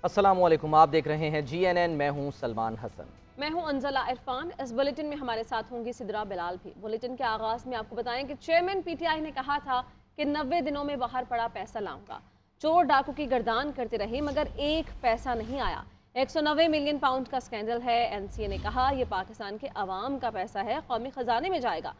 السلام علیکم، آپ دیکھ رہے ہیں جی این این، میں ہوں سلمان حسن۔ میں ہوں انزلہ عرفان۔ اس بلیٹن میں ہمارے ساتھ ہوں گی سدرا بلال بھی۔ بلیٹن کے آغاز میں آپ کو بتائیں کہ چیئرمین پی ٹی آئی نے کہا تھا کہ 90 دنوں میں باہر پڑا پیسہ لاؤں گا۔ چور ڈاکو کی گردان کرتے رہے مگر ایک پیسہ نہیں آیا۔ 190 ملین پاؤنڈ کا سکینڈل ہے۔ این سی اے نے کہا یہ پاکستان کے عوام کا پیسہ ہے، قومی خزانے میں جائے گا۔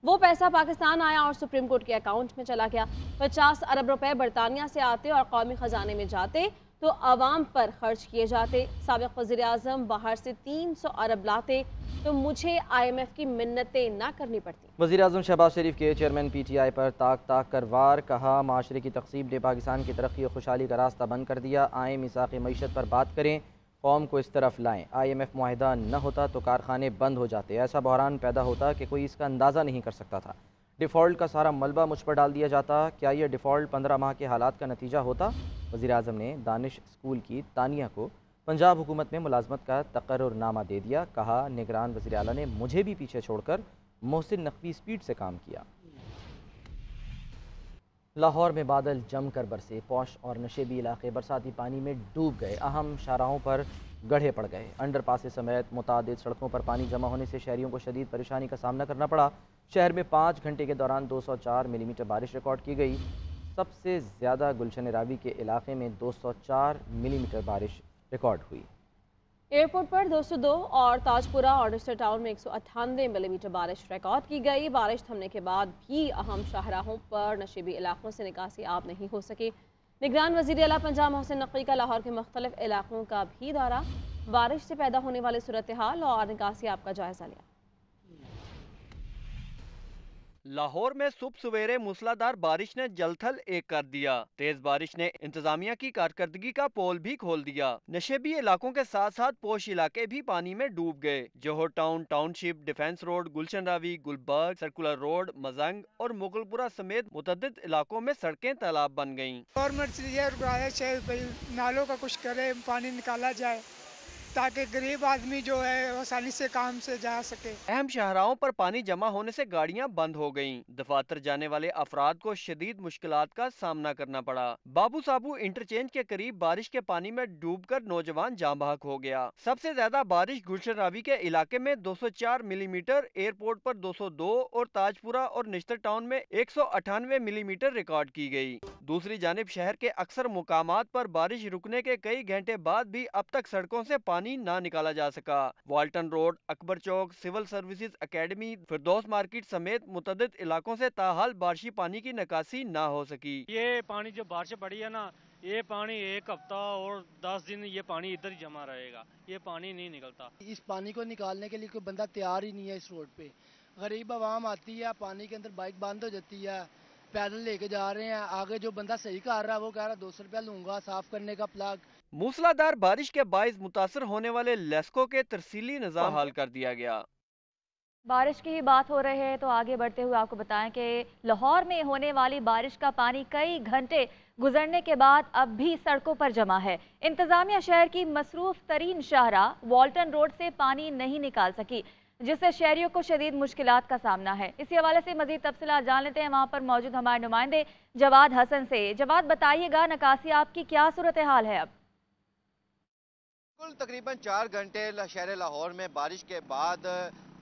وہ پیسہ پاکستان آیا اور سپریم کورٹ کے اکاؤنٹ میں چلا گیا۔ 50 ارب روپے برطانیہ سے آتے اور قومی خزانے میں جاتے تو عوام پر خرچ کیے جاتے۔ سابق وزیر اعظم باہر سے 300 ارب لاتے تو مجھے آئی ایم ایف کی منتیں نہ کرنی پڑتی۔ وزیر اعظم شہباز شریف کے چیئرمین پی ٹی آئی پر تاک تاک کر وار، کہا معاشرے کی تقسیم نے پاکستان کی ترقی و خوشحالی کا راستہ بند کر دیا۔ آئیں میثاق معیشت پر بات کریں، قوم کو اس طرف لائیں۔ آئی ایم ایف معاہدہ نہ ہوتا تو کارخانے بند ہو جاتے، ایسا بحران پیدا ہوتا کہ کوئی اس کا اندازہ نہیں کر سکتا تھا۔ ڈیفالٹ کا سارا ملبہ مجھ پر ڈال دیا جاتا، کیا یہ ڈیفالٹ 15 ماہ کے حالات کا نتیجہ ہوتا؟ وزیر اعظم نے دانش اسکول کی تانیہ کو پنجاب حکومت میں ملازمت کا تقرر نامہ دے دیا، کہا نگران وزیر اعلیٰ نے مجھے بھی پیچھے چھوڑ کر محسن نقوی سپیڈ سے کام کیا۔ لاہور میں بادل جم کر برسے، پوش اور نشیبی علاقے برساتی پانی میں ڈوب گئے، اہم شاہراہوں پر گڑھے پڑ گئے۔ انڈر پاسز سمیت متعدد سڑکوں پر پانی جمع ہونے سے شہریوں کو شدید پریشانی کا سامنا کرنا پڑا۔ شہر میں 5 گھنٹے کے دوران 204 ملی میٹر بارش ریکارڈ کی گئی۔ سب سے زیادہ گلشن راوی کے علاقے میں 204 ملی میٹر بارش ریکارڈ ہوئی۔ ایئرپورٹ پر 202 اور تاج پورہ اور ڈسٹر ٹاؤن میں 198 ملی میٹر بارش ریکارڈ کی گئی۔ بارش تھمنے کے بعد بھی اہم شاہراہوں پر نشیبی علاقوں سے نکاسی آب نہیں ہو سکی۔ نگران وزیر اعلیٰ پنجاب محسن نقوی کا لاہور کے مختلف علاقوں کا بھی دورہ، بارش سے پیدا ہونے والے صورتحال اور نکاسی آب کا جائزہ لیا۔ لاہور میں صبح سویرے موسلادھار بارش نے جل تھل ایک کر دیا۔ تیز بارش نے انتظامیہ کی کارکردگی کا پول بھی کھول دیا۔ نشیبی علاقوں کے ساتھ ساتھ پوش علاقے بھی پانی میں ڈوب گئے۔ جوہر ٹاؤن شپ، ڈیفنس روڈ، گلشن راوی، گلبرگ، سرکولر روڈ، مزنگ اور مغل پورہ سمیت متعدد علاقوں میں سڑکیں تالاب بن گئیں۔ گورنمنٹ سے یہ گزارش ہے نالوں کا کچھ کرے، پانی نکالا جائے تاکہ غریب آدمی جو ہے آسانی سے کام سے جا سکے۔ اہم شاہراہوں پر پانی جمع ہونے سے گاڑیاں بند ہو گئیں۔ دفاتر جانے والے افراد کو شدید مشکلات کا سامنا کرنا پڑا۔ بابو سابو انٹرچینج کے قریب بارش کے پانی میں ڈوب کر نوجوان جاں بحق ہو گیا۔ سب سے زیادہ بارش گلشن راوی کے علاقے میں 204 ملی میٹر، ایئرپورٹ پر 202 اور تاج پورہ اور نشتر ٹاؤن میں 198 ملی میٹر ریکارڈ کی گئی۔ دوسری جانب شہر کے اکثر مقامات پر بارش رکنے کے کئی گھنٹے بعد بھی اب تک سڑکوں سے پانی نہ نکالا جا سکا۔ والٹن روڈ، اکبر چوک، civil services academy, Firdous market سمیت متعدد علاقوں سے تاحال بارشی پانی کی نکاسی نہ ہو سکی۔ یہ پانی جو بارش پڑی ہے نا، یہ پانی 1 ہفتہ اور 10 دن یہ پانی ادھر ہی جمع رہے گا، یہ پانی نہیں نکلتا۔ اس پانی کو نکالنے کے لیے کوئی بندہ تیار ہی نہیں ہے۔ اس روڈ پہ غریب عوام آتی ہے، پانی کے اندر بائک بند ہو جاتی ہے، پیدل لے کے جا رہے ہیں۔ آگے جو بندہ صحیح کر رہا ہے وہ کہہ رہا 200 روپیہ لوں گا صاف کرنے کا پلاگ۔ موسلادھار بارش کے باعث متاثر ہونے والے لیسکو کے ترسیلی نظام بحال کر دیا گیا۔ بارش کی ہی بات ہو رہے ہے تو آگے بڑھتے ہوئے آپ کو بتائیں کہ لاہور میں ہونے والی بارش کا پانی کئی گھنٹے گزرنے کے بعد اب بھی سڑکوں پر جمع ہے۔ انتظامیہ شہر کی مصروف ترین شاہراہ والٹن روڈ سے پانی نہیں نکال سکی، جس سے شہریوں کو شدید مشکلات کا سامنا ہے۔ اسی حوالے سے مزید تفصیلات جان لیتے ہیں وہاں پر موجود ہمارے نمائندے جواد حسن سے۔ جواد، بتائیے گا نکاسی آپ کی کیا صورتحال ہے اب؟ تقریباً 4 گھنٹے شہر لاہور میں بارش کے بعد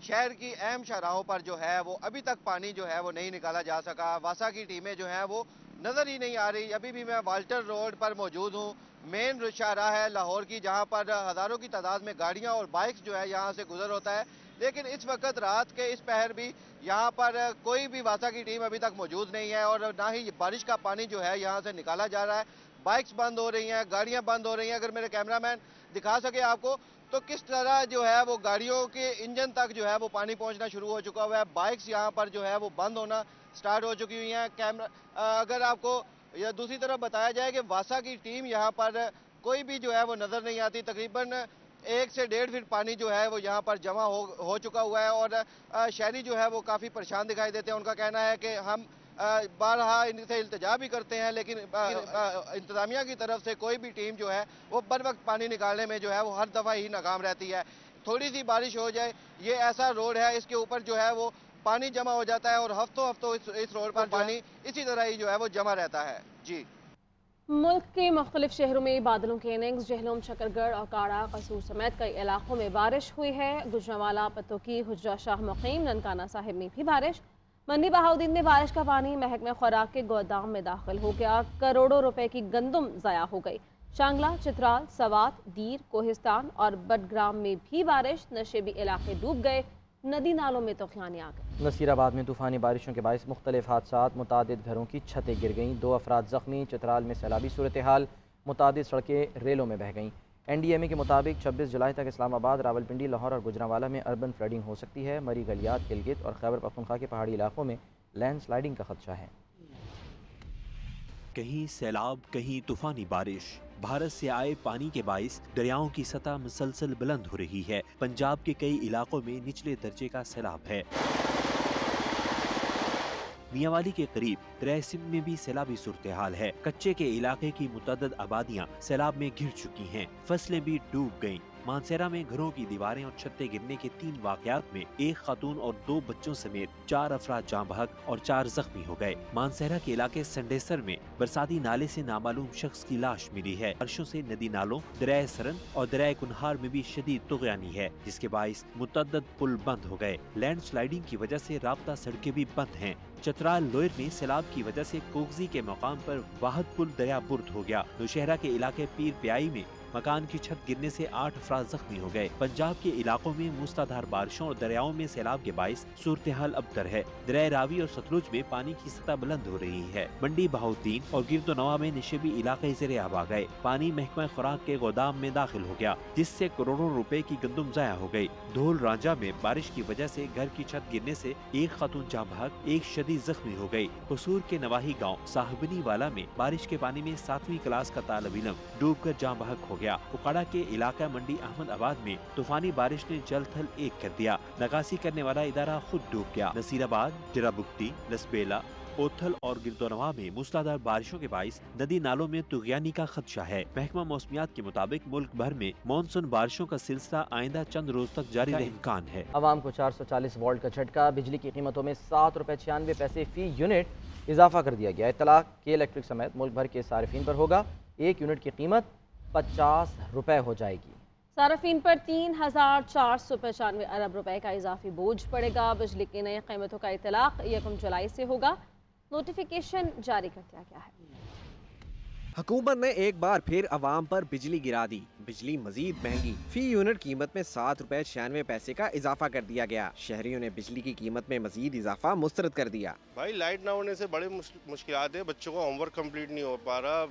شہر کی اہم شاہراہوں پر جو ہے وہ ابھی تک پانی جو ہے وہ نہیں نکالا جا سکا۔ واسا کی ٹیمیں جو ہیں وہ نظر ہی نہیں آ رہی۔ ابھی بھی میں والٹن روڈ پر موجود ہوں، مین شاہراہ ہے لاہور کی، جہاں پر ہزاروں کی تعداد میں گاڑیاں اور بائکس جو ہے یہاں سے گزر ہوتا ہے، لیکن اس وقت رات کے اس پہر بھی یہاں پر کوئی بھی واسا کی ٹیم ابھی تک موجود نہیں ہے اور نہ ہی بارش کا پانی جو ہے یہاں سے نکالا جا رہا ہے۔ بائکس بند ہو رہی ہیں، گاڑیاں بند ہو رہی ہیں۔ اگر میرے کیمرامین دکھا سکے آپ کو تو کس طرح جو ہے وہ گاڑیوں کے انجن تک جو ہے وہ پانی پہنچنا شروع ہو چکا ہوا ہے۔ بائکس یہاں پر جو ہے وہ بند ہونا سٹارٹ ہو چکی ہوئی ہیں۔ اگر آپ کو دوسری طرف بتایا جائے کہ واسا کی ٹیم یہاں پر کوئی بھی جو ہے وہ نظر نہیں آتی۔ تقریباً 1 سے 1.5 فٹ پانی جو ہے وہ یہاں پر جمع ہو چکا ہوا ہے اور شہری جو ہے وہ کافی پریشان دکھائی دیتے ہیں۔ ان کا کہنا ہے کہ ہم بارہا ان سے التجا بھی کرتے ہیں، لیکن انتظامیہ کی طرف سے کوئی بھی ٹیم جو ہے وہ بر وقت پانی نکالنے میں جو ہے وہ ہر دفعہ ہی ناکام رہتی ہے۔ تھوڑی سی بارش ہو جائے، یہ ایسا روڈ ہے اس کے اوپر جو ہے وہ پانی جمع ہو جاتا ہے اور ہفتوں اس روڈ پر پانی اسی طرح ہی جو ہے وہ جمع رہتا ہے۔ جی मुल्क के मुख्तलिफ शहरों में बादलों के इनिंग्स। जहलम, शकरगढ़ और काड़ा कसूर समेत कई इलाकों में बारिश हुई है। गुजरांवाला, पतोकी, हुजरा शाह मुकीम, ननकाना साहिब में भी बारिश। मंडी बहाउद्दीन में बारिश का पानी महकमे खुराक के गोदाम में दाखिल हो गया। करोड़ों रुपए की गंदम ज़ाया हो गई। शांगला, चित्राल, सवात, दीर, कोहिस्तान और बडग्राम में भी बारिश। नशेबी इलाके डूब गए। नदी नालों में तूफानी आ गए। नसीराबाद में तूफ़ानी बारिशों के बायस मुख्तलिफ हादसात, मुतादिद घरों की छतें गिर गईं, 2 अफराद ज़ख्मी। चित्राल में सैलाबी सूरत हाल, मुतादिद सड़कें रेलों में बह गईं। NDMA के मुताबिक 26 जुलाई तक इस्लामाबाद, रावलपिंडी, लाहौर और गुजरांवाला में अर्बन फ्लडिंग हो सकती है। मरी गलियात, गिलगित और खैबर पख्तूनख्वा के पहाड़ी इलाकों में लैंड स्लाइडिंग का खदशा है। कहीं सैलाब, कहीं तूफानी बारिश। भारत से आए पानी के बाइस दरियाओं की सतह मुसलसल बुलंद हो रही है। पंजाब के कई इलाकों में निचले दर्जे का सैलाब है। मियांवाली के करीब दरिया सिंध में भी सैलाबी सूरत हाल है। कच्चे के इलाके की मुतअद्दिद आबादियां सैलाब में घिर चुकी हैं। फसलें भी डूब गईं। मानसेरा में घरों की दीवारें और छतें गिरने के 3 वाकयात में एक खातून और 2 बच्चों समेत 4 अफराद जाँ बहक और 4 जख्मी हो गए। मानसेरा के इलाके संडेसर में बरसाती नाले से नामालूम शख्स की लाश मिली है। बारिशों से नदी नालों, दरिया सरन और दरिया कुनहार में भी शदीद तुगयानी है, जिसके बाइस मुतअद्दिद पुल बंद हो गए। लैंड स्लाइडिंग की वजह से राब्ता सड़कें भी बंद हैं। चतराल लोयर में सैलाब की वजह से कोगजी के मकाम पर वाहद पुल दरिया बुर्द हो गया। नौशहरा के इलाके पीर प्याई में मकान की छत गिरने से 8 अफराद जख्मी हो गए। पंजाब के इलाकों में मूसलाधार बारिशों और दरियाओं में सैलाब के बाइस सूरत हाल अबतर है। दरिया रावी और सतलुज में पानी की सतह बुलंद हो रही है। मंडी बहाउद्दीन और गिरदोनवा में निशेबी इलाके ज़ेरे आब आ गए। पानी महकमा खुराक के गोदाम में दाखिल हो गया, जिससे करोड़ों रुपए की गंदम ज़ाया हो गई। धोल रांझा में बारिश की वजह से घर की छत गिरने से एक खातून जाँ बहक, एक शदीद जख्मी हो गई। कसूर के नवाही गाँव साहबनी वाला में बारिश के पानी में 7वीं क्लास का तालिब इल्म डूब कर जाँ बहक हो गया। उकाड़ा के इलाका मंडी अहमदाबाद में तूफानी बारिश ने जल थल एक कर दिया। नकासी करने वाला इदारा खुद डूब गया। नसीराबाद, जराबुक्ती, लसबेला, ओथल और गिरदोनवा में मूसलाधार बारिशों के बाइस नदी नालों में तुगयानी का खदशा है। महकमा मौसमियात के मुताबिक मुल्क भर में मानसून बारिशों का सिलसिला आइंदा चंद रोज तक जारी रहने का इम्कान है। आवाम को 440 वोल्ट का झटका। बिजली की कीमतों में 7 रुपये 96 पैसे फी यूनिट इजाफा कर दिया गया। इत्तला के इलेक्ट्रिक समेत मुल्क भर के सार्फिन पर होगा। 1 यूनिट की कीमत 50 रुपए हो जाएगी। सार्फिन पर 3,495 अरब रुपए का इजाफी बोझ पड़ेगा। बिजली की नई कीमतों का इतलाक 1 जुलाई से होगा। नोटिफिकेशन जारी कर दिया गया है। हुकूमत ने एक बार फिर अवाम पर बिजली गिरा दी। बिजली मजीद महंगी। फी यूनिट कीमत में 7 रुपए 96 पैसे का इजाफा कर दिया गया। शहरियों ने बिजली की कीमत में मजीद इजाफा मुस्तरद कर दिया। भाई लाइट ना होने से बड़े मुश्किलात है। बच्चों का होमवर्क कंप्लीट नहीं हो पा रहा।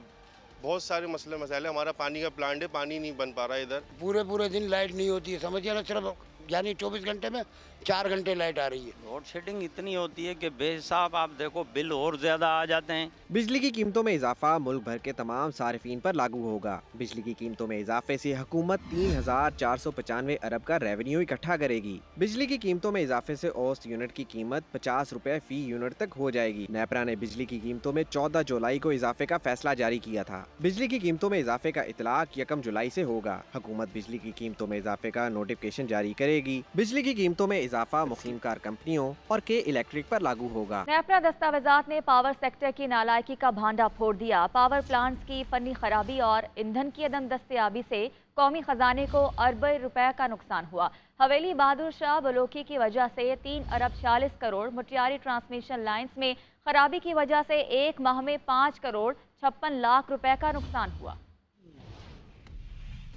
बहुत सारे मसले। हमारा पानी का प्लांट है, पानी नहीं बन पा रहा इधर। पूरे दिन लाइट नहीं होती है, समझिए ना। सिर्फ यानी 24 घंटे में 4 घंटे लाइट आ रही है। लोड शेडिंग इतनी होती है कि बेहिसाब आप देखो बिल और ज्यादा आ जाते हैं। बिजली की कीमतों में इजाफा मुल्क भर के तमाम सार्फिन पर लागू होगा। बिजली की कीमतों में इजाफे से हुकूमत 3,495 अरब का रेवेन्यू इकट्ठा करेगी। बिजली की कीमतों में इजाफे से औसत यूनिट की कीमत 50 रुपए फी यूनिट तक हो जाएगी। नेपरा ने बिजली की कीमतों में 14 जुलाई को इजाफे का फैसला जारी किया था। बिजली की कीमतों में इजाफे का इतलाक 1 जुलाई से होगा। हुकूमत बिजली की कीमतों में इजाफे का नोटिफिकेशन जारी करेगी। बिजली की कीमतों में इजाफा मुकीम कार कंपनियों और के इलेक्ट्रिक पर लागू होगा। नेपरा दस्तावेजात ने पावर सेक्टर की नालायकी का भांडा फोड़ दिया। पावर प्लांट्स की फनी खराबी और ईंधन की अदम दस्तयाबी से कौमी खजाने को अरबों रुपए का नुकसान हुआ। हवेली बहादुर शाह बलोकी की वजह से 3 अरब 46 करोड़, मुटियारी ट्रांसमिशन लाइन्स में खराबी की वजह से 1 माह में 5 करोड़ 56 लाख रुपए का नुकसान हुआ।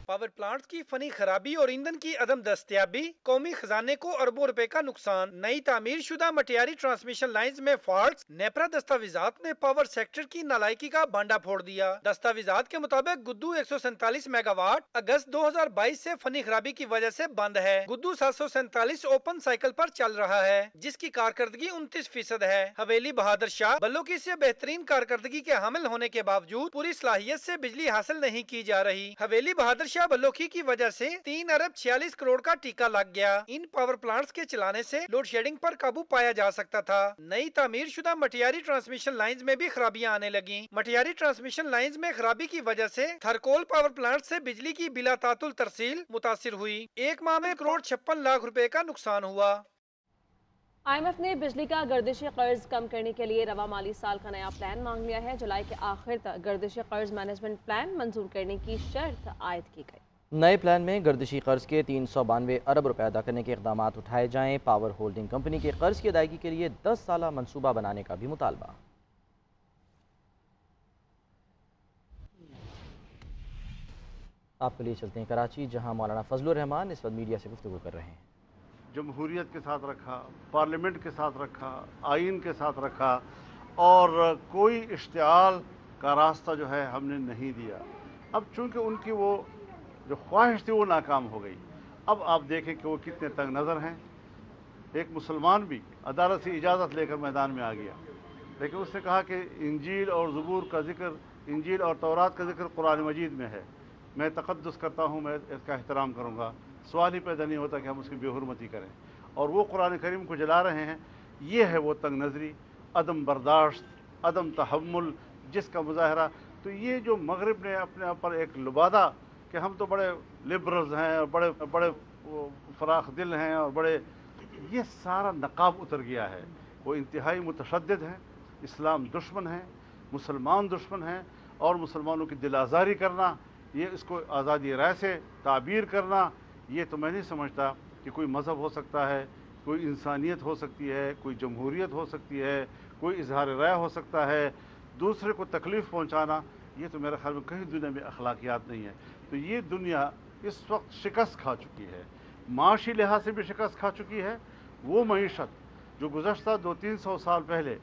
पावर प्लांट्स की फनी खराबी और ईंधन की अदम दस्तयाबी, कौमी खजाने को अरबों रुपए का नुकसान। नई तामीर शुदा मटियारी ट्रांसमिशन लाइन्स में फॉल्ट्स। नेपरा दस्तावेजात ने पावर सेक्टर की नालायकी का भांडा फोड़ दिया। दस्तावेजात के मुताबिक गुद्दू 147 मेगावाट अगस्त 2022 से फनी खराबी की वजह से बंद है। गुद्दू 747 ओपन साइकिल पर चल रहा है, जिसकी कारकर्दगी 29% है। हवेली बहादुर शाह बल्लोकी से बेहतरीन कारकर्दगी के हामिल होने के बावजूद पूरी सलाहियत से बिजली हासिल नहीं की जा रही। हवेली बहादुर शाह बल्लोकी की वजह से 3 अरब 46 करोड़ का टीका लग गया। इन पावर प्लांट्स के चलाने से लोड शेडिंग पर काबू पाया जा सकता था। नई तामीर शुदा मटियारी ट्रांसमिशन लाइन्स में भी खराबियां आने लगी। मटियारी ट्रांसमिशन लाइन्स में खराबी की वजह से थरकोल पावर प्लांट से बिजली की बिला तातुल तरसील मुतासिर हुई। 1 माह में 1 करोड़ 56 लाख रुपए का नुकसान हुआ। IMF ने बिजली का गर्दिशी कर्ज कम करने के लिए रवा माली साल का नया प्लान मांग लिया है। जुलाई के आखिर तक गर्दिशी कर्ज मैनेजमेंट प्लान मंजूर करने की शर्त आयद की गई। नए प्लान में गर्दिशी कर्ज के 392 अरब रुपए अदा करने के इकदाम उठाए जाएं। पावर होल्डिंग कंपनी के कर्ज की अदायगी के लिए 10 साला मंसूबा बनाने का भी मुतालबा। आपके लिए चलते हैं कराची, जहां मौलाना फजलुर रहमान इस वक्त मीडिया से गुफ्तगू कर रहे हैं। जमहूरियत के साथ रखा, पार्लियामेंट के साथ रखा, आइन के साथ रखा, और कोई इश्तिआल का रास्ता जो है हमने नहीं दिया। अब चूंकि उनकी वो जो ख्वाहिश थी वो नाकाम हो गई। अब आप देखें कि वो कितने तंग नज़र हैं। एक मुसलमान भी अदालत से इजाज़त लेकर मैदान में आ गया, लेकिन उसने कहा कि इंजील और ज़बूर का जिक्र, इंजील और तौरात का जिक्र कुरान मजीद में है, मैं तक़द्दुस करता हूँ, मैं इसका एहतराम करूँगा। सवाल ही पैदा नहीं होता कि हम उसकी बेहुरमती करें, और वो कुरान करीम को जला रहे हैं। ये है वो तंग नज़री, अदम बर्दाश्त, अदम तहम्मुल जिसका मुजाहरा। तो ये जो मगरिब ने अपने आप पर एक लुबादा कि हम तो बड़े लिबरल्स हैं और बड़े बड़े फराख दिल हैं और बड़े, ये सारा नकाब उतर गया है। वो इंतहाई मुतशद्दिद हैं, इस्लाम दुश्मन है, मुसलमान दुश्मन हैं, और मुसलमानों की दिल आज़ारी करना, ये इसको आज़ादी राय से ताबीर करना, ये तो मैं नहीं समझता कि कोई मज़हब हो सकता है, कोई इंसानियत हो सकती है, कोई जमहूरियत हो सकती है, कोई इजहार राय हो सकता है। दूसरे को तकलीफ़ पहुँचाना, ये तो मेरे ख्याल में कहीं दुनिया में अखलाकियात नहीं है। तो ये दुनिया इस वक्त शिकस्त खा चुकी है, माशी लिहाज से भी शिकस्त खा चुकी है। वो मईशत जो गुज़श्ता 200-300 साल पहले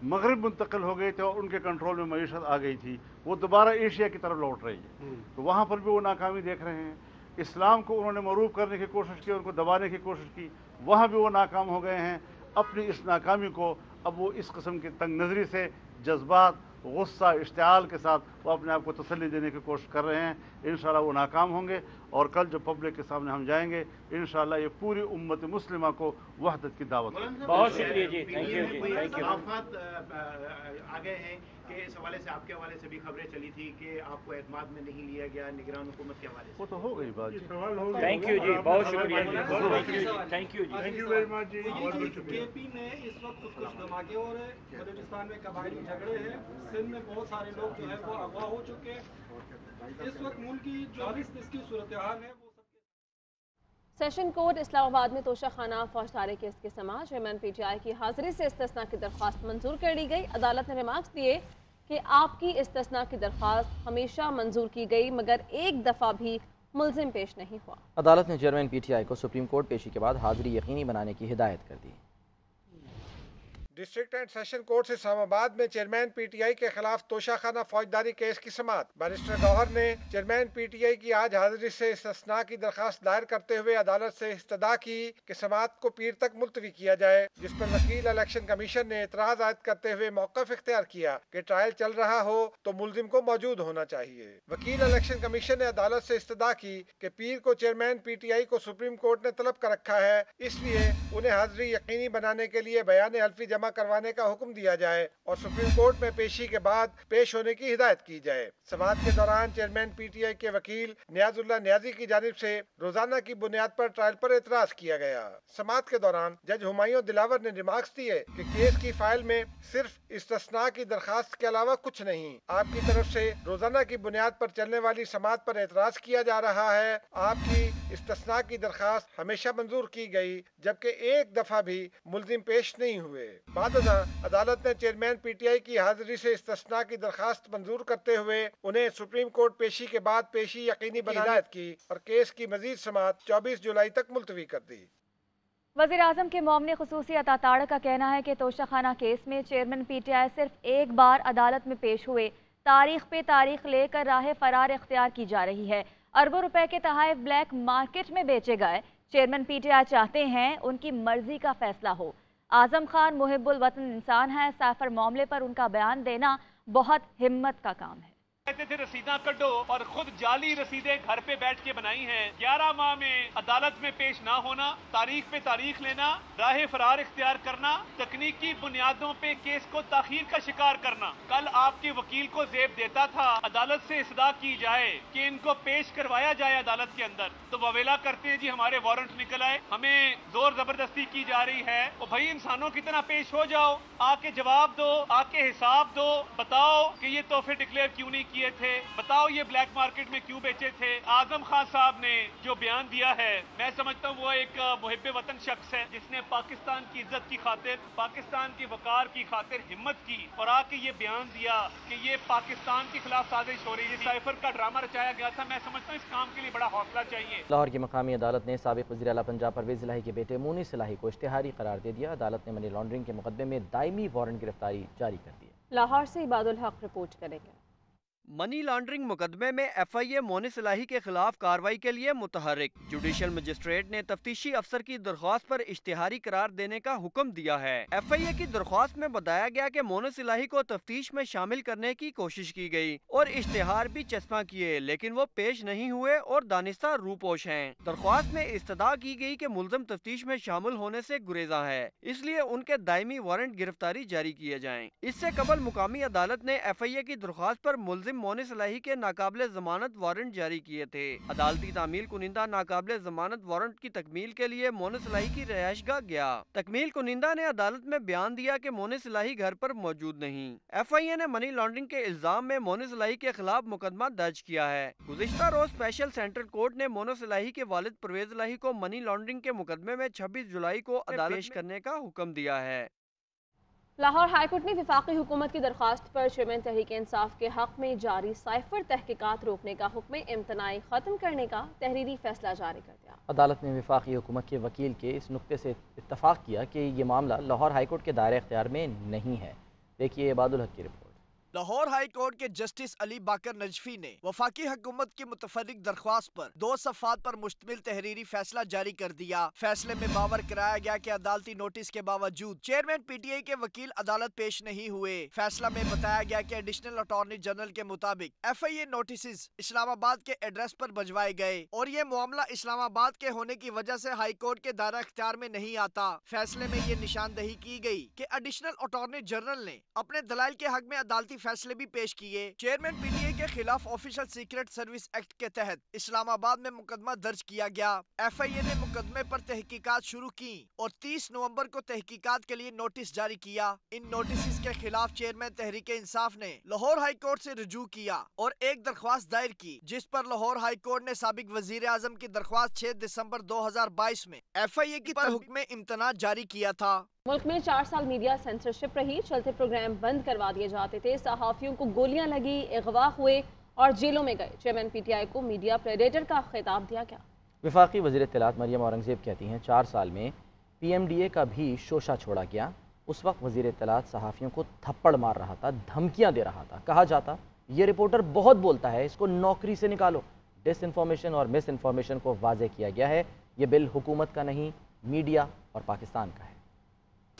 मगरिब मुंतकिल हो गए थे और उनके कंट्रोल में मईशत आ गई थी, वो दोबारा एशिया की तरफ लौट रही है। तो वहाँ पर भी वो नाकामी देख रहे हैं। इस्लाम को उन्होंने मरूब करने की कोशिश की, उनको दबाने की कोशिश की, वहाँ भी वो नाकाम हो गए हैं। अपनी इस नाकामी को अब वो इस किस्म की तंग नज़री से, जज्बात, गुस्सा, इश्तिआल के साथ वो अपने आप को तसल्ली देने की कोशिश कर रहे हैं। इंशाअल्लाह वो नाकाम होंगे, और कल जो पब्लिक के सामने हम जाएंगे, इंशाअल्लाह ये पूरी उम्मत मुस्लिमा को वहदत की दावत है। बहुत शुक्रिया जी, थैंक यू जी, थैंक यू। आ गए हैं कि इस हवाले से, आपके हवाले से भी खबरें चली थी कि आपको एतमाद में नहीं लिया गया निगरान हुकूमत के हवाले से। वो तो हो गई बात। थैंक यू जी, बहुत शुक्रिया जी, थैंक यू जी, थैंक यू वेरी मच जी। केपी में इस वक्त कुछ धमाके हो रहे हैं, बलूचिस्तान में कबायली झगड़े हैं, सिंध में बहुत सारे लोग जो है वो अगवा हो चुके हैं। इस वक्त मुल्क की जो इसकी सूरत हाल है वो सेशन कोर्ट इस्लामाबाद में तोशाखाना फौजदारी केस के समाज चेयरमैन PTI की हाजिरी से इस्तिस्ना की दरख्वास्त मंजूर कर ली गई। अदालत ने रिमार्क्स दिए कि आपकी इस्तिस्ना की दरख्वास्त हमेशा मंजूर की गई, मगर एक दफ़ा भी मुल्जिम पेश नहीं हुआ। अदालत ने चेयरमैन PTI को सुप्रीम कोर्ट पेशी के बाद हाजिरी यकीनी बनाने की हिदायत कर दी। District and session court Islamabad में चेयरमैन PTI के खिलाफ तोशाखाना फौजदारी केस की समाअत। बैरिस्टर गौहर ने चेयरमैन PTI की आज हाजिरी से इस्तिस्ना की दरखास्त दायर करते हुए अदालत से इस्तदा की कि समाअत को पीर तक मुलतवी किया जाए, जिस पर वकील इलेक्शन कमीशन ने एतराज आयद करते हुए मौक़िफ़ इख्तियार किया कि ट्रायल चल रहा हो तो मुलजिम को मौजूद होना चाहिए। वकील इलेक्शन कमीशन ने अदालत से इस्तदा की कि पीर को चेयरमैन PTI को सुप्रीम कोर्ट ने तलब कर रखा है, इसलिए उन्हें हाजिरी यकीनी बनाने के लिए बयान हल्फी जमा करवाने का हुक्म दिया जाए और सुप्रीम कोर्ट में पेशी के बाद पेश होने की हिदायत की जाए। समाअत के दौरान चेयरमैन PTI के वकील नियाजुल्लाह नियाजी की जानिब से रोजाना की बुनियाद पर ट्रायल पर एतराज किया गया। समाअत के दौरान जज हुमायूं दिलावर ने रिमार्क्स दिए कि केस की फाइल में सिर्फ इस्तिस्ना की दरखास्त के अलावा कुछ नहीं, आपकी तरफ से रोजाना की बुनियाद पर चलने वाली समाअत पर एतराज किया जा रहा है। आपकी इस्तिस्ना की दरखास्त हमेशा मंजूर की गई, जबकि एक दफा भी मुल्जिम पेश नहीं हुए। बाद अदालत ने चेयरमैन PTI की हाजिरी से इस्तिस्ना की दरखास्त मंजूर करते हुए उन्हें सुप्रीम कोर्ट पेशी के बाद पेशी यकीनी बनाने की हिदायत की और केस की मजीद समाअत 24 जुलाई तक मुलतवी कर दी। वज़ीर-ए-आज़म के मोमने खुसूसी अता तारड़ का कहना है कि तोशाखाना केस में चेयरमैन PTI सिर्फ एक बार अदालत में पेश हुए, तारीख पे तारीख लेकर राह फरार इख्तियार की जा रही है। अरबों रुपए के तहाइफ ब्लैक मार्केट में बेचे गए। चेयरमैन PTI चाहते हैं उनकी मर्जी का फैसला हो। आजम खान मुहिब्बुल वतन इंसान है, साफर मामले पर उनका बयान देना बहुत हिम्मत का काम है। कहते थे रसीदा कड्डो और खुद जाली रसीदें घर पे बैठ के बनाई हैं। 11 माह में अदालत में पेश ना होना, तारीख पे तारीख लेना, राह फरार इख्तियार करना, तकनीकी बुनियादों पे केस को ताखीर का शिकार करना। कल आपके वकील को जेब देता था अदालत से इस्तदा की जाए कि इनको पेश करवाया जाए अदालत के अंदर, तो ववेला करते हैं जी हमारे वारंट निकल आए, हमें जोर जबरदस्ती की जा रही है। तो भाई इंसानों की तरह पेश हो जाओ, आके जवाब दो, आके हिसाब दो, बताओ कि ये तोहफे डिक्लेयर क्यों नहीं किए थे, बताओ ये ब्लैक मार्केट में क्यों बेचे थे। आजम खान साहब ने जो बयान दिया है, मैं समझता हूँ वो एक मुहिब्बे वतन शख्स है जिसने पाकिस्तान की इज्जत की खातिर, पाकिस्तान के वकार की खातिर हिम्मत की और आके ये बयान दिया कि ये पाकिस्तान के खिलाफ साजिश हो रही है, साइफर का ड्रामा रचाया गया था। मैं समझता हूँ इस काम के लिए बड़ा हौसला चाहिए। लाहौर की मकामी अदालत ने साबिक वज़ीर आला पंजाब परवेज़ इलाही के बेटे मुनीस इलाही को इश्तिहारी करार दे दिया। अदालत ने मनी लॉन्ड्रिंग के मुकदमे में दायमी वारंट गिरफ्तारी जारी कर दी। लाहौर से इबादुल हक रिपोर्ट करेंगे। मनी लॉन्ड्रिंग मुकदमे में FIA मोनिस इलाही के खिलाफ कार्रवाई के लिए मुतहरिक। जुडिशल मजिस्ट्रेट ने तफ्तीशी अफसर की दरख्वास्त पर इश्तिहारी करार देने का हुक्म दिया है। FIA की दरख्वास्त में बताया गया कि मोनिस इलाही को तफ्तीश में शामिल करने की कोशिश की गई और इश्तिहार भी चस्पा किए, लेकिन वो पेश नहीं हुए और दानिस्ता रूपोश हैं। दरख्वास्त में इस्तदा की गई कि मुल्ज़म तफ्तीश में शामिल होने से गुरेजा है, इसलिए उनके दायमी वारंट गिरफ्तारी जारी किए जाएं। इससे कबल मुकामी अदालत ने FIA की दरख्वास्त पर मुल्ज़िम मोनिस इलाही के नाकाबिले जमानत वारंट जारी किए थे। अदालती तामील कुनिंदा नाकाबिले जमानत वारंट की तकमील के लिए मोनिस इलाही की रिहाइशगाह गया। तकमील कुनिंदा ने अदालत में बयान दिया कि मोनिस इलाही घर पर मौजूद नहीं। FIA ने मनी लॉन्ड्रिंग के इल्जाम में मोनिस इलाही के खिलाफ मुकदमा दर्ज किया है। गुज़िश्ता रोज स्पेशल सेंट्रल कोर्ट ने मोनिस इलाही के वालिद परवेज इलाही को मनी लॉन्ड्रिंग के मुकदमे में 26 जुलाई को अदालत पेश करने का हुक्म दिया है। लाहौर हाईकोर्ट ने वफाकी हुकूमत की दरख्वास्त पर चेयरमैन तहरीक इंसाफ के हक में जारी साइफर तहकीकात रोकने का हुक्म इम्तनाई ख़त्म करने का तहरीरी फैसला जारी कर दिया। अदालत ने वफाकी हुकूमत के वकील के इस नुक्ते से इत्तफाक किया कि ये मामला लाहौर हाईकोर्ट के दायरे इख्तियार में नहीं है। देखिए इबादुल हक की रिपोर्ट। लाहौर हाई कोर्ट के जस्टिस अली बाकर नजफी ने वफाकी हुकूमत की मुतफर्रिक दरख्वास्त पर 2 सफ़ात पर मुश्तमिल तहरीरी फैसला जारी कर दिया। फैसले में बावर कराया गया कि अदालती नोटिस के बावजूद चेयरमैन PTI के वकील अदालत पेश नहीं हुए। फैसला में बताया गया कि एडिशनल अटॉर्नी जनरल के मुताबिक FIA नोटिस इस्लामाबाद के एड्रेस पर भिजवाए गए और ये मामला इस्लामाबाद के होने की वजह से हाई कोर्ट के दायरा इख्तियार में नहीं आता। फैसले में ये निशानदही की गई कि एडिशनल अटॉर्नी जनरल ने अपने दलाइल के हक में अदालती फैसले भी पेश किए। चेयरमैन PTI के खिलाफ ऑफिशियल सीक्रेट सर्विस एक्ट के तहत इस्लामाबाद में मुकदमा दर्ज किया गया। FIA ने मुकदमे पर तहकीकात शुरू की और 30 नवंबर को तहकीकात के लिए नोटिस जारी किया। इन नोटिस के खिलाफ चेयरमैन तहरीक इंसाफ ने लाहौर हाई कोर्ट से रुजू किया और एक दरख्वास्त दायर की, जिस पर लाहौर हाई कोर्ट ने साबिक वजीर आजम की दरख्वास्त 6 दिसंबर 2022 में FIA की पर हुक्म इम्तना जारी किया था। मुल्क में 4 साल मीडिया सेंसरशिप रही, चलते प्रोग्राम बंद करवा दिए जाते थे, सहाफियों को गोलियां लगी, अगवा हुए और जेलों में गए। चेयरमैन PTI को मीडिया प्रेडेटर का खिताब दिया गया। वफाकी वज़ीर इत्तलात मरियम औरंगज़ेब कहती हैं 4 साल में PMDA का भी शोशा छोड़ा गया। उस वक्त वज़ीर इत्तलात सहाफ़ियों को थप्पड़ मार रहा था, धमकियाँ दे रहा था। कहा जाता ये रिपोर्टर बहुत बोलता है, इसको नौकरी से निकालो। डिस इन्फॉर्मेशन और मिस इन्फॉर्मेशन को वाज़ेह किया गया है। ये बिल हुकूमत का नहीं, मीडिया और पाकिस्तान का है।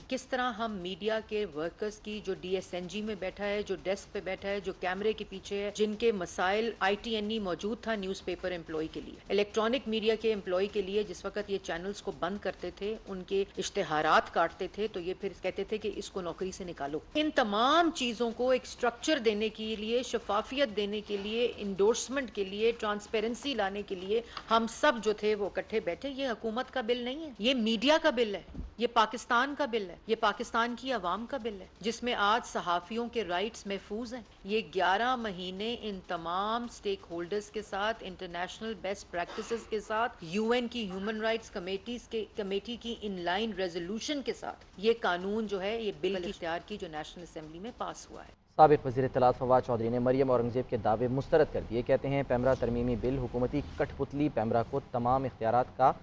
किस तरह हम मीडिया के वर्कर्स की, जो DSNG में बैठा है, जो डेस्क पे बैठा है, जो कैमरे के पीछे है, जिनके मसाइल ITNE मौजूद था न्यूज़पेपर एम्प्लॉय के लिए, इलेक्ट्रॉनिक मीडिया के एम्प्लॉय के लिए, जिस वक्त ये चैनल्स को बंद करते थे, उनके इश्तेहारात काटते थे, तो ये फिर कहते थे कि इसको नौकरी से निकालो। इन तमाम चीज़ों को एक स्ट्रक्चर देने के लिए, शफाफियत देने के लिए, इंडोर्समेंट के लिए, ट्रांसपेरेंसी लाने के लिए हम सब जो थे वो इकट्ठे बैठे। ये हुकूमत का बिल नहीं है, ये मीडिया का बिल है, ये पाकिस्तान का बिल है, ये पाकिस्तान की आवाम का बिल है, जिसमें आज सहाफ़ियों के राइट्स महफूज हैं। ये 11 महीने इन तमाम स्टेक होल्डर्स के साथ, इंटरनेशनल बेस्ट प्रैक्टिसेस के साथ, UN की ह्यूमन राइट्स कमेटी की इनलाइन रेजोल्यूशन के साथ ये कानून जो है, ये बिल इख्तियार की जो नेशनल असेंबली में पास हुआ है। साबिक वज़ीर इत्तलात फवाद चौधरी ने मरियम औरंगज़ेब के दावे मुस्तरद कर दिए। कहते हैं पैमरा तरमीमी बिल हुकूमती कठपुतली पैमरा को तमाम इख्तियारात का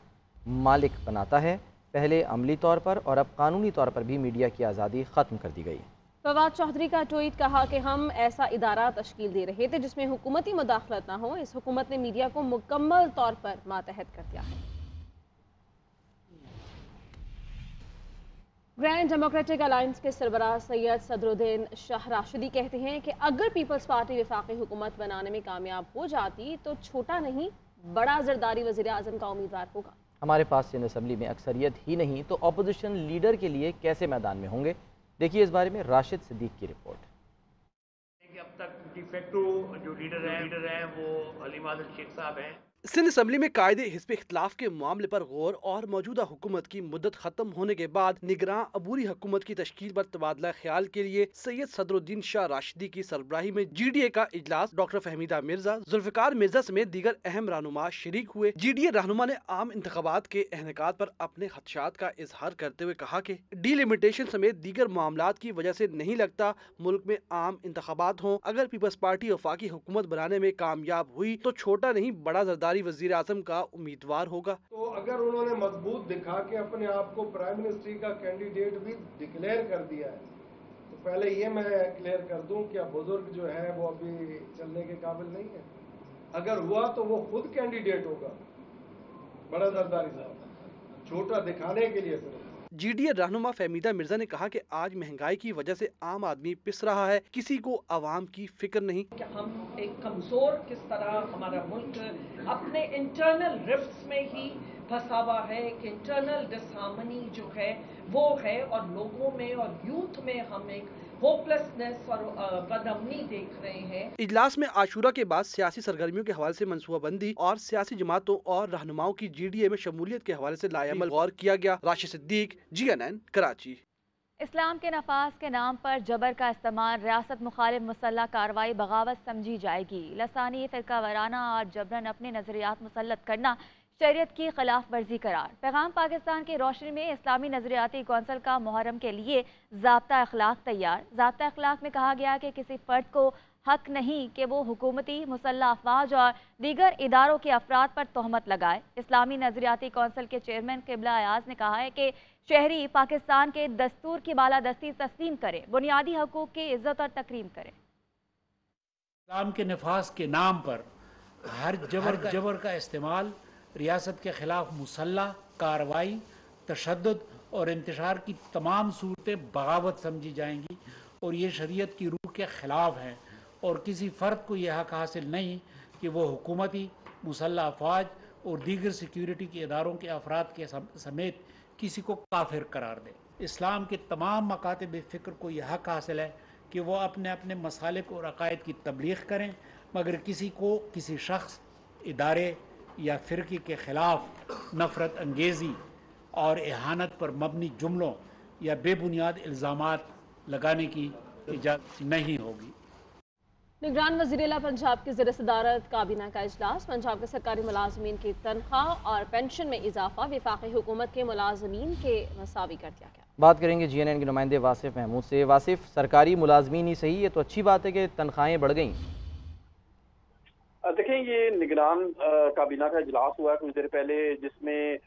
मालिक बनाता है। पहले अमली तौर पर और अब कानूनी तौर पर भी मीडिया की आज़ादी ख़त्म कर दी गई। फवाद चौधरी का ट्वीट कहा कि हम ऐसा इदारा तश्कील दे रहे थे जिसमें हुकूमती मुदाखलत ना हो। इस हुकूमत ने मीडिया को मुकम्मल तौर पर मातहत कर दिया है। ग्रैंड डेमोक्रेटिक अलायंस के सरबराह सैयद सदरुद्दीन शाह राशिदी कहते हैं कि अगर पीपल्स पार्टी वफाकी हुकूमत बनाने में कामयाब हो जाती तो छोटा नहीं बड़ा जरदारी वज़ीर आज़म का उम्मीदवार होगा। हमारे पास सिंध असम्बली में अक्सरियत ही नहीं तो अपोजिशन लीडर के लिए कैसे मैदान में होंगे, देखिए इस बारे में राशिद सिद्दीक की रिपोर्ट। अब तक डिफेक्टो जो लीडर हैं वो हलीम आदिल शेख साहब हैं। सिंध असम्बली में कायदे हिस्ब इख्तलाफ के मामले पर गौर और मौजूदा हुकूमत की मुद्दत खत्म होने के बाद निगरां अबूरी हुकूमत की तश्कील पर तबादला ख्याल के लिए सैयद सदरुद्दीन शाह राशिदी की सरबराही में GDA का इजलास डॉक्टर फहमीदा मिर्जा, जुल्फिकार मिर्जा समेत दीगर अहम रहनुमा शरीक हुए। GDA रहनुमा ने आम इंतखाबात के इनेकाद पर अपने खदशात का इजहार करते हुए कहा कि डिलिमिटेशन समेत दीगर मामलात की वजह से नहीं लगता मुल्क में आम इंतखाबात हों। अगर पीपल्स पार्टी वफाकी हुकूमत बनाने में कामयाब हुई तो छोटा नहीं बड़ा जरदारी वजीर आजम का उम्मीदवार होगा। तो अगर उन्होंने मजबूत दिखा के अपने आप को प्राइम मिनिस्ट्री का कैंडिडेट भी डिक्लेयर कर दिया है तो पहले ये मैं क्लियर कर दूं कि बुजुर्ग जो है वो अभी चलने के काबिल नहीं है। अगर हुआ तो वो खुद कैंडिडेट होगा बड़ा जरदारी साहब, छोटा दिखाने के लिए सिर्फ। GDA रहनुमा फहमीदा मिर्जा ने कहा कि आज महंगाई की वजह से आम आदमी पिस रहा है, किसी को आवाम की फिक्र नहीं। कि हम एक कमजोर किस तरह हमारा मुल्क अपने इंटरनल रिफ्ट्स में ही फंसा हुआ है, कि इंटरनल डिसहार्मनी जो है वो है और लोगों में और यूथ में हम एक होपलेसनेस और बदअमनी देख रहे हैं। इजलास में आशूरा के बाद सियासी सरगर्मियों के हवाले से मनसूबाबंदी और सियासी जमातों और रहनुमाओं की GDA में शमूलियत के हवाले से लाएमल गौर किया गया। राशिद सिद्दीक, GNN, कराची। इस्लाम के नफाज के नाम पर जबर का इस्तेमाल रियासत मुखालिफ मुसल्लह कार्रवाई बगावत समझी जाएगी। लसानी फिरका वाराना और जबरन अपने नजरियात मुसल्लत करना शरीयत की खिलाफ वर्जी करार। पैगाम पाकिस्तान की रोशनी में इस्लामी नजरियाती कौंसिल का मुहर्रम के लिए ज़ाब्ता अखलाक तैयार। ज़ाब्ता अखलाक में कहा गया कि किसी फर्द को हक नहीं कि वो हुकूमती मुसल्लह अफवाज और दीगर इदारों के अफराद पर तोहमत लगाए। इस्लामी नजरियाती कौंसिल के चेयरमैन किबला अयाज ने कहा है कि शहरी पाकिस्तान के दस्तूर की बालादस्ती तस्लीम करें, बुनियादी हकूक़ की इज्जत और तकरीम करें। इस्लाम के नफाज के नाम पर हर जबर का इस्तेमाल रियासत के खिलाफ मुसल्लह कार्रवाई, तशद्दुद और इंतशार की तमाम सूरतें बगावत समझी जाएंगी और ये शरीयत की रूह के खिलाफ हैं और किसी फ़र्द को यह हक हासिल नहीं कि वो हुकूमती मुसल्लह अफवाज और दीगर सिक्योरिटी के इदारों के अफराद के समेत किसी को काफिर करार दे। इस्लाम के तमाम मकातब फ़िक्र को यह हक हासिल है कि वो अपने अपने मसालिक और अकायद की तबलीग करें, मगर किसी को किसी शख्स, इदारे या फ़िरक़े के ख़िलाफ़ नफ़रत अंगेज़ी और एहानत पर मबनी जुमलों या बेबुनियाद इल्ज़ामात लगाने की इजाज़त नहीं होगी। निगरान वज़ीर-ए-आला पंजाब की ज़ेर सदारत काबीना का इजलास। पंजाब के सरकारी मुलाजमीन की तनख्वाह और पेंशन में इजाफा वफाकी हुकूमत के मुलाजमीन के मसावी कर दिया गया। बात करेंगे GNN के नुमाइंदे वासिफ महमूद से। वासिफ, सरकारी मुलाजमीन ही सही, ये तो अच्छी बात है कि तनख्वाहें बढ़ गई। देखें, ये निगरान काबीना का इजलास हुआ है कुछ देर पहले, जिसमें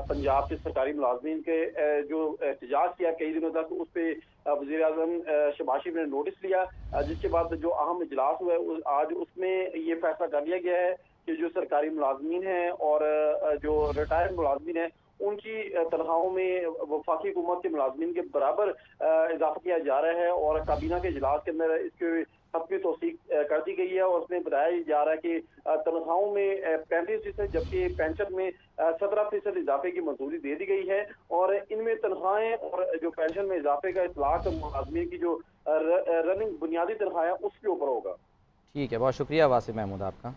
पंजाब के सरकारी मुलाजमीन के जो एहतजाज किया कई दिनों तक, उस पर वज़ीर आज़म शहबाज शरीफ ने नोटिस लिया, जिसके बाद जो अहम इजलास हुआ है आज उसमें ये फैसला कर लिया गया है कि जो सरकारी मुलाजमीन हैं और जो रिटायर्ड मुलाजमीन हैं उनकी तनख्वाहों में वफाकी हुकूमत के मुलाजमीन के बराबर इजाफा किया जा रहा है और काबीना के इजलास के अंदर इसके हद की तौसीक कर दी गई है और उसमें बताया जा रहा है कि तनख्वाहों में 35% जबकि पेंशन में 17% इजाफे की मंजूरी दे दी गई है और इनमें तनख्वाहें और जो पेंशन में इजाफे का इतलाक मुलाजमीन की जो रनिंग बुनियादी तनख्वाह है उसके ऊपर होगा। ठीक है, बहुत शुक्रिया वासिफ महमूद आपका।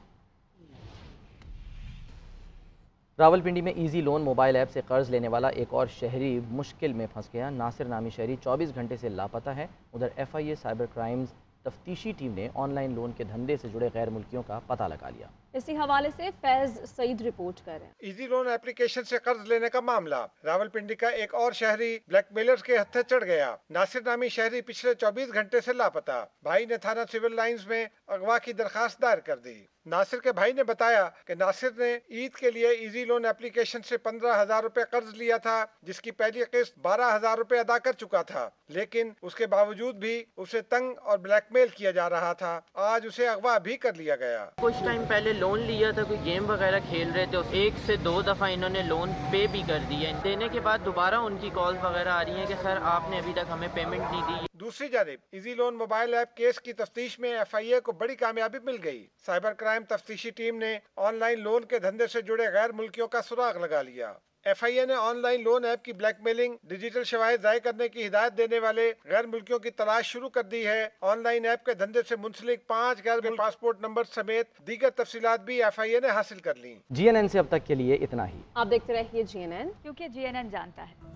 रावलपिंडी में इजी लोन मोबाइल ऐप से कर्ज लेने वाला एक और शहरी मुश्किल में फंस गया। नासिर नामी शहरी 24 घंटे से लापता है। उधर FIA साइबर क्राइम्स तफ्तीशी टीम ने ऑनलाइन लोन के धंधे से जुड़े गैर मुल्कियों का पता लगा लिया। इसी हवाले से फैज सईद रिपोर्ट कर रहे हैं। इजी लोन एप्लीकेशन से कर्ज लेने का मामला, रावलपिंडी का एक और शहरी ब्लैकमेलर्स के हत्थे चढ़ गया। नासिर नामी शहरी पिछले 24 घंटे से लापता। भाई ने थाना सिविल लाइंस में अगवा की दरखास्त दायर कर दी। नासिर के भाई ने बताया कि नासिर ने ईद के लिए इजी लोन एप्लीकेशन से 15,000 रुपए कर्ज लिया था, जिसकी पहली किस्त 12,000 रुपए अदा कर चुका था, लेकिन उसके बावजूद भी उसे तंग और ब्लैकमेल किया जा रहा था। आज उसे अगवा भी कर लिया गया। कुछ टाइम पहले लोन लिया था, कोई गेम वगैरह खेल रहे थे, 1 से 2 दफा इन्होंने लोन पे भी कर दिया। देने के बाद दोबारा उनकी कॉल्स वगैरह आ रही हैं कि सर आपने अभी तक हमें पेमेंट नहीं दी। दूसरी जानिब easy loan mobile app case की तफ्तीश में FIA को बड़ी कामयाबी मिल गई। साइबर क्राइम तफ्तीशी टीम ने ऑनलाइन लोन के धंधे से जुड़े गैर मुल्कियों का सुराग लगा लिया। FIA ने ऑनलाइन लोन ऐप की ब्लैकमेलिंग, डिजिटल शवाहिद ज़ाय करने की हिदायत देने वाले गैर मुल्कियों की तलाश शुरू कर दी है। ऑनलाइन ऐप के धंधे से मुंसलिक 5 गैर पासपोर्ट नंबर समेत दीगर तफसीलात भी FIA ने हासिल कर ली। GNN से अब तक के लिए इतना ही। आप देखते रहिए GNN, क्योंकि GNN जानता है।